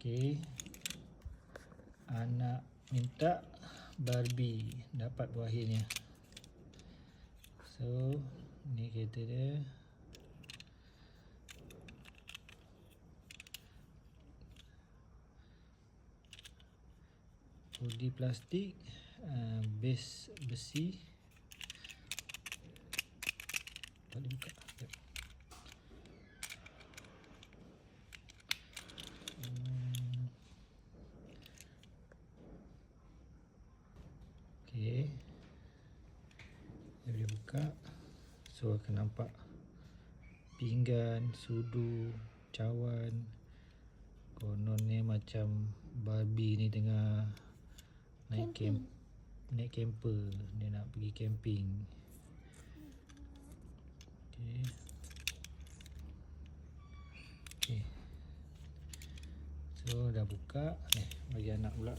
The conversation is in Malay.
Okey. Anak minta Barbie, dapat buah akhirnya. So, ni kereta dia. Bodi plastik, base besi. Tak dibuka. Okey. Dia boleh buka. So akan nampak pinggan, sudu, cawan. Kononnya macam Barbie ni tengah naik camper. Dia nak pergi camping. Okey. Okey. So dah buka. Bagi anak pula.